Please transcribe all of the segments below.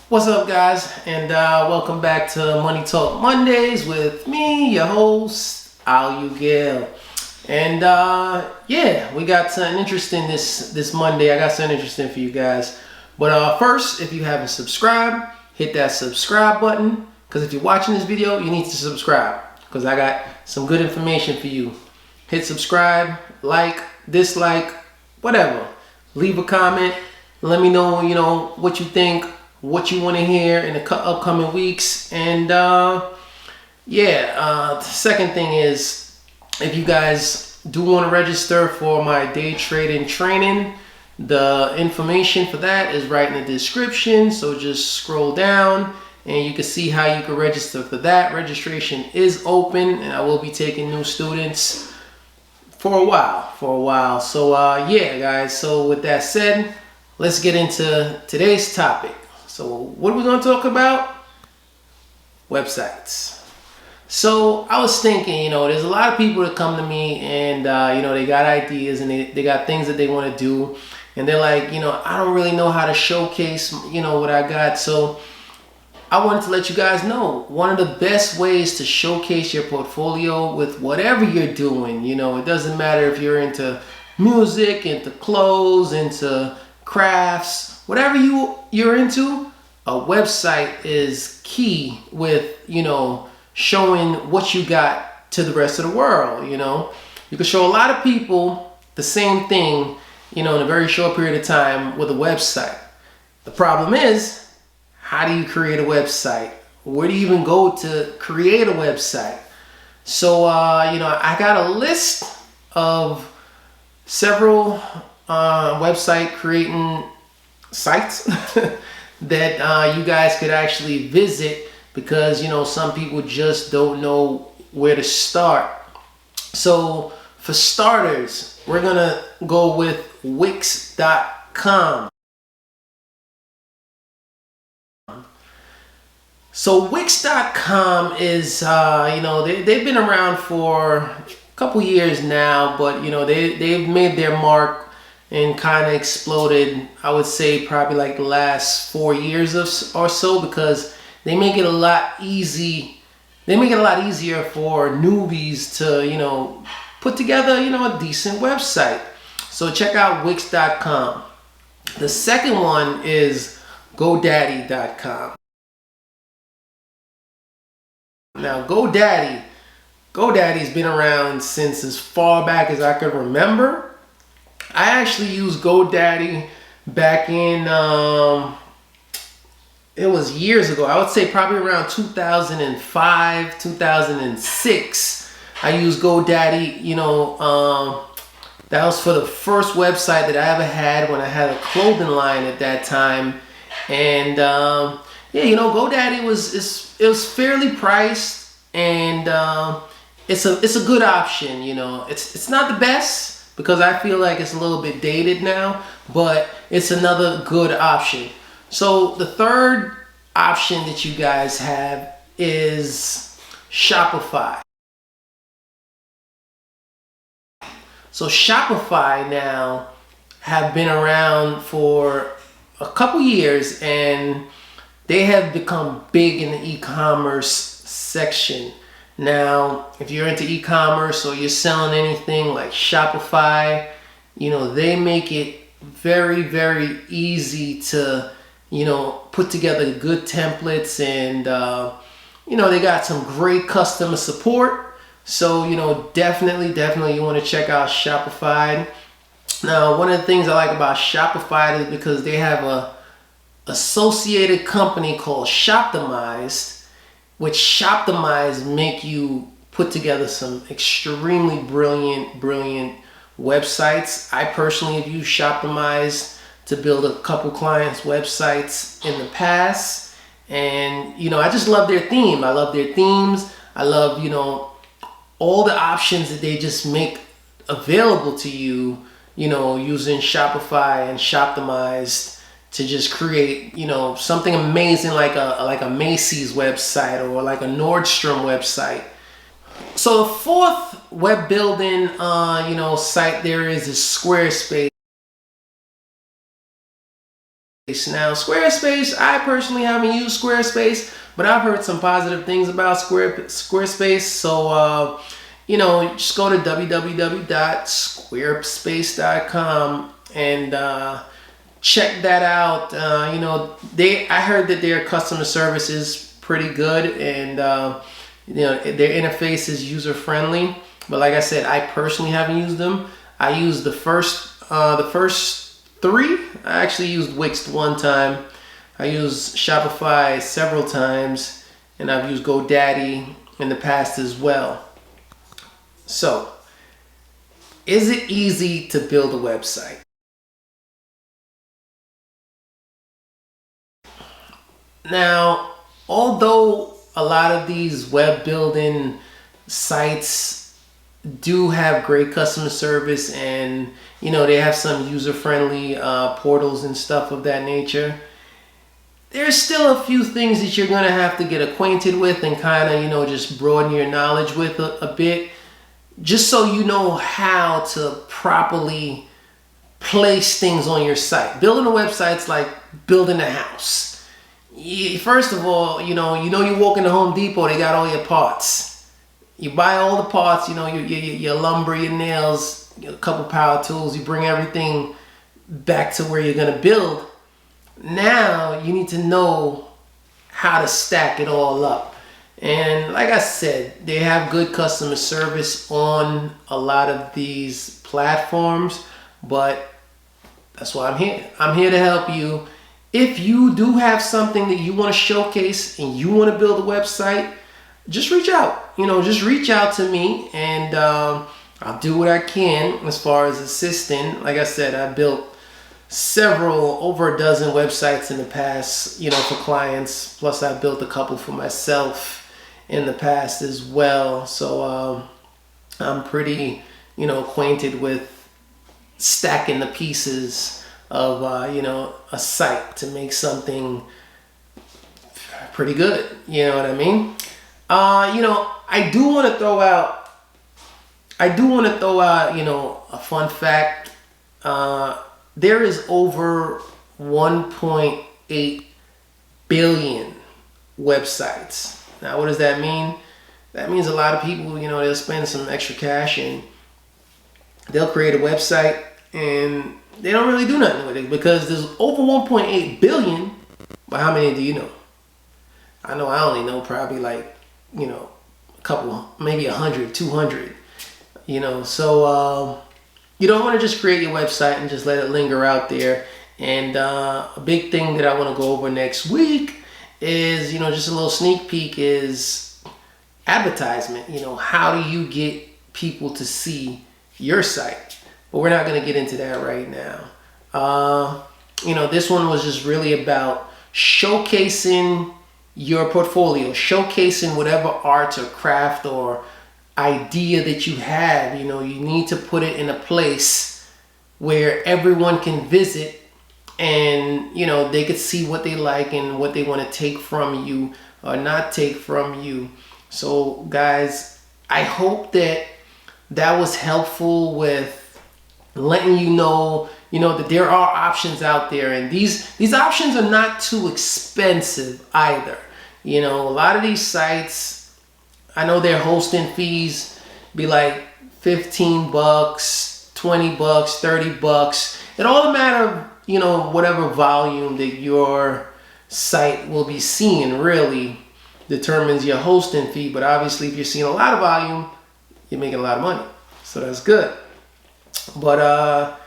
What's up, guys, and welcome back to Money Talk Mondays with me, your host, Al Ugel. And yeah, we got something interesting this Monday. I got something interesting for you guys. But first, if you haven't subscribed, hit that subscribe button. Because if you're watching this video, you need to subscribe. Because I got some good information for you. Hit subscribe, like, dislike, whatever. Leave a comment. Let me know, what you think, what you want to hear in the upcoming weeks. And the second thing is, if you guys do want to register for my day trading training, the information for that is right in the description. So just scroll down and you can see how you can register for that. Registration is open and I will be taking new students for a while. So yeah, guys, so with that said, let's get into today's topic. So what are we going to talk about? Websites. So I was thinking, there's a lot of people that come to me and, they got ideas and they got things that they want to do. And they're like, I don't really know how to showcase, what I got. So I wanted to let you guys know, one of the best ways to showcase your portfolio with whatever you're doing, it doesn't matter if you're into music, into clothes, into crafts, whatever you're into, a website is key with, showing what you got to the rest of the world. You can show a lot of people the same thing, in a very short period of time with a website. The problem is, how do you create a website? Where do you even go to create a website? So, I got a list of several website creating sites that you guys could actually visit because, some people just don't know where to start. So for starters, we're going to go with Wix.com. So Wix.com is, they've been around for a couple years now, but, they've made their mark and kind of exploded, I would say probably like the last 4 years or so, because they make it a lot easier for newbies to, put together, a decent website. So check out Wix.com. The second one is GoDaddy.com. Now, GoDaddy's been around since as far back as I can remember. I actually used GoDaddy back in, it was years ago. I would say probably around 2005, 2006. I used GoDaddy, that was for the first website that I ever had when I had a clothing line at that time. And GoDaddy it was fairly priced, and it's a good option. It's not the best because I feel like it's a little bit dated now, but it's another good option. So the third option that you guys have is Shopify. So Shopify now have been around for a couple years and they have become big in the e-commerce section. Now, if you're into e-commerce or you're selling anything like Shopify, they make it very, very easy to, put together good templates, and, they got some great customer support. So, definitely you want to check out Shopify. Now, one of the things I like about Shopify is because they have a associated company called Shoptimized, which Shoptimized make you put together some extremely brilliant websites. I personally have used Shoptimized to build a couple clients' websites in the past. And, I just love their theme. I love their themes. I love, all the options that they just make available to you, using Shopify and Shoptimized to just create, something amazing like a Macy's website or like a Nordstrom website. So the fourth web building, site there is Squarespace. Now, Squarespace, I personally haven't used Squarespace, but I've heard some positive things about Squarespace. So, just go to www.squarespace.com and check that out. I heard that their customer service is pretty good, and their interface is user friendly. But like I said, I personally haven't used them. I used the first three. I actually used Wix one time. I used Shopify several times, and I've used GoDaddy in the past as well. So, is it easy to build a website? Now, although a lot of these web building sites do have great customer service, and they have some user-friendly portals and stuff of that nature, there's still a few things that you're going to have to get acquainted with and kind of just broaden your knowledge with a bit, just so you know how to properly place things on your site. Building a website's like building a house. First of all, you walk into Home Depot, they got all your parts. You buy all the parts, your lumber, your nails, a couple power tools. You bring everything back to where you're going to build. Now you need to know how to stack it all up. And like I said, they have good customer service on a lot of these platforms, but that's why I'm here. I'm here to help you. If you do have something that you want to showcase and you want to build a website, just reach out. Just reach out to me, and I'll do what I can as far as assisting. Like I said, I built over a dozen websites in the past, for clients. Plus, I built a couple for myself in the past as well. So I'm pretty, acquainted with stacking the pieces of a site to make something pretty good. You know what I mean? I do want to throw out a fun fact. There is over 1.8 billion websites. Now, what does that mean? That means a lot of people, they'll spend some extra cash and they'll create a website and they don't really do nothing with it, because there's over 1.8 billion, but how many do you know? I know I only know probably like, a couple, maybe 100, 200, so you don't want to just create your website and just let it linger out there. And a big thing that I want to go over next week is, just a little sneak peek, is advertisement. How do you get people to see your site? But we're not going to get into that right now. This one was just really about showcasing your portfolio, showcasing whatever art or craft or idea that you have. You need to put it in a place where everyone can visit, and they could see what they like and what they want to take from you or not take from you. So guys, I hope that was helpful with letting you know that there are options out there, and these options are not too expensive either. A lot of these sites, I know their hosting fees be like $15, $20, $30. It all matter of, whatever volume that your site will be seeing really determines your hosting fee. But obviously, if you're seeing a lot of volume, you're making a lot of money. So that's good. But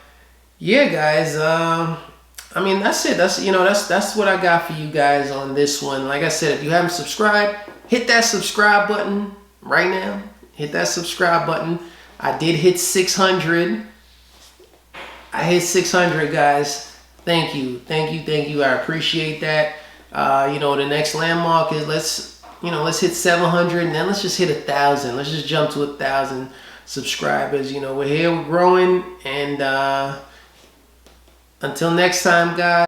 yeah, guys, that's it. That's what I got for you guys on this one. Like I said, if you haven't subscribed, hit that subscribe button right now. Hit that subscribe button. I did hit 600. I hit 600, guys. Thank you. I appreciate that. The next landmark is let's hit 700, and then let's just hit 1,000. Let's just jump to 1,000 subscribers. We're here, we're growing, and until next time, guys.